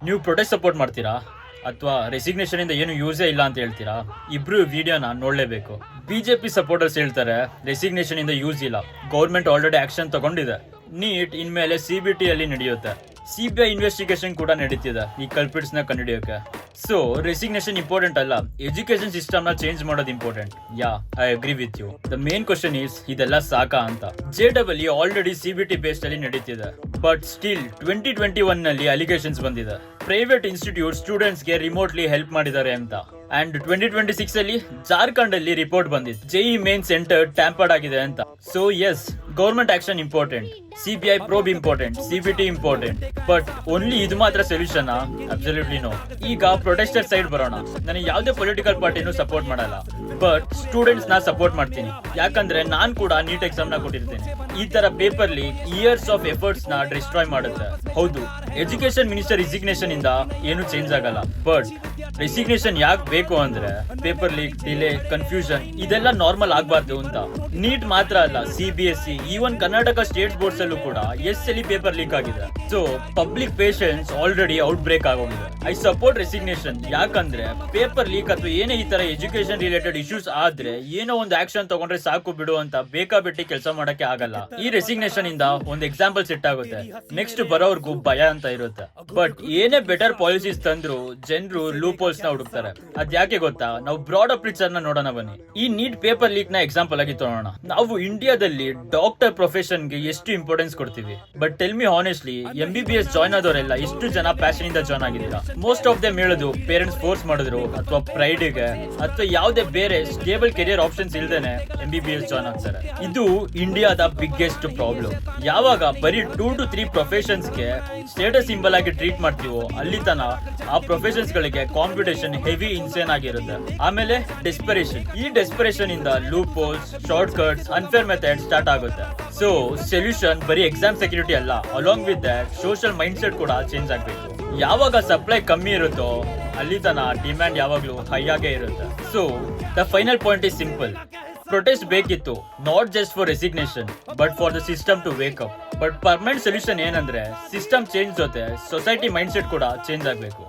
ನೀವು protest support ಮಾಡ್ತೀರಾ ಅಥವಾ ರೆಸಿಗ್ನೇಷನ್ ಇಂದ ಏನು ಯೂಸೇ ಇಲ್ಲ ಅಂತ ಹೇಳ್ತೀರಾ? ಇಬ್ರು ವಿಡಿಯೋನ ನೋಡಲೇಬೇಕು. ಬಿಜೆಪಿ ಸಪೋರ್ಟರ್ಸ್ ಹೇಳ್ತಾರೆ ರೆಸಿಗ್ನೇಷನ್ ಇಂದ ಯೂಸ್ ಇಲ್ಲ, ಗೌರ್ಮೆಂಟ್ ಆಲ್ರೆಡಿ ಆಕ್ಷನ್ ತಗೊಂಡಿದೆ, ನೀಟ್ ಇನ್ಮೇಲೆ CBT ಅಲ್ಲಿ ನಡೆಯುತ್ತೆ, CBI ಇನ್ವೆಸ್ಟಿಗೇಷನ್ ಕೂಡ ನಡೀತಿದೆ ಈ ಕಲ್ಪಿಟ್ಸ್ ನ ಕಂಡುಹಿಡಿಯೋಕೆ. ಸೊ ರೆಸಿಗ್ನೇಷನ್ ಇಂಪಾರ್ಟೆಂಟ್ ಅಲ್ಲ, ಎಜುಕೇಶನ್ ಸಿಸ್ಟಮ್ ನ ಚೇಂಜ್ ಮಾಡೋದು important. Yeah, I agree with you. The main question is ಇದೆಲ್ಲ ಸಾಕಾ ಅಂತ. JEE ಆಲ್ರೆಡಿ CBT ಬೇಸ್ಡ್ ಅಲ್ಲಿ ನಡೀತಿದೆ, ಬಟ್ ಸ್ಟಿಲ್ 2021 ನಲ್ಲಿ ಅಲಿಗೇಷನ್ಸ್ ಬಂದಿದೆ. ಪ್ರೈವೇಟ್ ಇನ್ಸ್ಟಿಟ್ಯೂಟ್ ಸ್ಟೂಡೆಂಟ್ಸ್ ಗೆ ರಿಮೋಟ್ಲಿ ಹೆಲ್ಪ್ ಮಾಡಿದ್ದಾರೆ ಅಂತ. ಅಂಡ್ 2026 ಅಲ್ಲಿ ಜಾರ್ಖಂಡ್ ಅಲ್ಲಿ ರಿಪೋರ್ಟ್ ಬಂದಿತ್ತು, JEE ಮೇನ್ ಸೆಂಟರ್ ಟ್ಯಾಂಪರ್ಡ್ ಆಗಿದೆ ಅಂತ. So yes, government action important, CBI probe important, CBT important, but only ಇದು ಮಾತ್ರ ಸೊಲ್ಯೂಷನ್? Absolutely no. ಈಗ ಪ್ರೊಟೆಸ್ಟರ್ ಸೈಡ್ ಬರೋಣ. ನನಗೆ ಯಾವುದೇ ಪೊಲಿಟಿಕಲ್ ಪಾರ್ಟಿನೂ ಸಪೋರ್ಟ್ ಮಾಡಲ್ಲ, ಬಟ್ ಸ್ಟೂಡೆಂಟ್ಸ್ ನ ಸಪೋರ್ಟ್ ಮಾಡ್ತೀನಿ. ಯಾಕಂದ್ರೆ ನಾನ್ ಕೂಡ ನೀಟ್ ಎಕ್ಸಾಮ್ ನ ಕೊಟ್ಟಿರ್ತೇನೆ. ಈ ತರ paper leak years of efforts ನ ಡಿಸ್ಟ್ರಾಯ್ ಮಾಡುತ್ತೆ. ಹೌದು, ಎಜುಕೇಶನ್ ಮಿನಿಸ್ಟರ್ ರಿಸಿಗ್ನೇಷನ್ ಇಂದ ಏನು ಚೇಂಜ್ ಆಗಲ್ಲ, ಬಟ್ ರೆಸಿಗ್ನೇಷನ್ ಯಾಕೆ ಬೇಕು ಅಂದ್ರೆ ಪೇಪರ್ ಲೀಕ್, ಡಿಲೇ, ಕನ್ಫ್ಯೂಷನ್ ಇದೆಲ್ಲ ನಾರ್ಮಲ್ ಆಗಬಾರ್ದು ಅಂತ. ನೀಟ್ ಮಾತ್ರ ಅಲ್ಲ, CBSE, even Karnataka state boards ಅಲ್ಲೂ ಕೂಡ SLE ಪೇಪರ್ ಲೀಕ್ ಆಗಿದೆ. So public patience already out break ಆಗೋಗಿದೆ. ಐ ಸಪೋರ್ಟ್ ರೆಸಿಗ್ನೇಷನ್, ಯಾಕಂದ್ರೆ ಪೇಪರ್ ಲೀಕ್ ಅಥವಾ ಏನೇ ಈ ತರ ಎಜುಕೇಶನ್ ರಿಲೇಟೆಡ್ ಇಶ್ಯೂಸ್ ಆದ್ರೆ ಏನೋ ಒಂದು ಆಕ್ಷನ್ ತಗೊಂಡ್ರೆ ಸಾಕು ಬಿಡು ಅಂತ ಬೇಕಾಬಿಟ್ಟಿ ಕೆಲಸ ಮಾಡಕ್ಕೆ ಆಗಲ್ಲ. ಈ ರೆಸಿಗ್ನೇಷನ್ ಇಂದ ಒಂದು ಎಕ್ಸಾಂಪಲ್ ಸೆಟ್ ಆಗುತ್ತೆ, ನೆಕ್ಸ್ಟ್ ಬರೋರ್ಗು ಭಯ ಅಂತ ಇರುತ್ತೆ. ಬಟ್ ಏನೇ ಬೆಟರ್ ಪಾಲಿಸೀಸ್ ತಂದ್ರು ಜನರು ಲೂಪ್ ಹೋಲ್ಸ್ ನ ಹುಡುಕ್ತಾರೆ. ಅದ್ ಯಾಕೆ ಗೊತ್ತಾ? ನಾವು ಬ್ರಾಡ್ ಪಿಕ್ಚರ್ ನ ನೋಡೋಣ ಬನ್ನಿ. ಈ ನೀಟ್ ಪೇಪರ್ ಲೀಕ್ ನ ಎಕ್ಸಾಂಪಲ್ ಆಗಿ ತಗೋಣ. ನಾವು ಇಂಡಿಯಾದಲ್ಲಿ ಡಾಕ್ಟರ್ ಪ್ರೊಫೆಷನ್ ಗೆ ಎಷ್ಟು ಇಂಪಾರ್ಟೆನ್ಸ್ ಕೊಡ್ತೀವಿ, but tell me honestly, MBBS join ಆದವರೆಲ್ಲ ಎಷ್ಟು ಜನ ಪ್ಯಾಷನ್ ಇಂದ ಜಾಯ್ನ್ ಆಗಿದ್ದೀರಾ? ಮೋಸ್ಟ್ ಆಫ್ ದೆಮ್ ಹೇಳೋದು ಪೇರೆಂಟ್ಸ್ ಫೋರ್ಸ್ ಮಾಡಿದ್ರು ಅಥವಾ ಪ್ರೈಡ್ ಗೆ ಅಥವಾ ಯಾವುದೇ ಬೇರೆ ಸ್ಟೇಬಲ್ ಕೆರಿಯರ್ ಆಪ್ಷನ್ಸ್ ಇಲ್ದೇನೆ MBBS ಜಾಯ್ನ್ ಆಗ್ತಾರೆ. ಇದು ಇಂಡಿಯಾದ ಬಿಗ್ಗೆಸ್ಟ್ ಪ್ರಾಬ್ಲಮ್. ಯಾವಾಗ ಬರೀ 2 to 3 ಪ್ರೊಫೆಷನ್ಸ್ ಗೆ ಸ್ಟೇಟಸ್ ಸಿಂಬಲ್ ಆಗಿ ಟ್ರೀಟ್ ಮಾಡ್ತೀವೋ ಅಲ್ಲಿ ತನ ಆ ಪ್ರೊಫೆಷನ್ಸ್ ಗಳಿಗೆ ಕಾಂಪಿಟೇಷನ್ ಹೆವಿ ಇನ್ಸೇನ್ ಆಗಿರುತ್ತೆ. ಆಮೇಲೆ ಡೆಸ್ಪರೇಷನ್, ಈ ಡೆಸ್ಪರೇಷನ್ ಇಂದ loop holes, short cuts, unfair method start ಆಗುತ್ತೆ. ಸೊ ಸೊಲ್ಯೂಷನ್ ಬರೀ ಎಕ್ಸಾಮ್ ಸೆಕ್ಯೂರಿಟಿ ಅಲ್ಲ, along with that social mind set ಕೂಡ ಚೇಂಜ್ ಆಗ್ಬೇಕು. ಯಾವಾಗ ಸಪ್ಲೈ ಕಮ್ಮಿ ಇರುತ್ತೋ ಅಲ್ಲಿ ತನ ಡಿಮ್ಯಾಂಡ್ ಯಾವಾಗ್ಲೂ ಹೈ ಆಗೇ ಇರುತ್ತೆ. So the final point is simple, protest ಬೇಕಿತ್ತು, not just for resignation but for the system to wake up. But permanent solution ಏನಂದ್ರೆ ಸಿಸ್ಟಮ್ ಚೇಂಜ್ ಜೊತೆ ಸೊಸೈಟಿ ಮೈಂಡ್ ಸೆಟ್ ಕೂಡ ಚೇಂಜ್ ಆಗ್ಬೇಕು.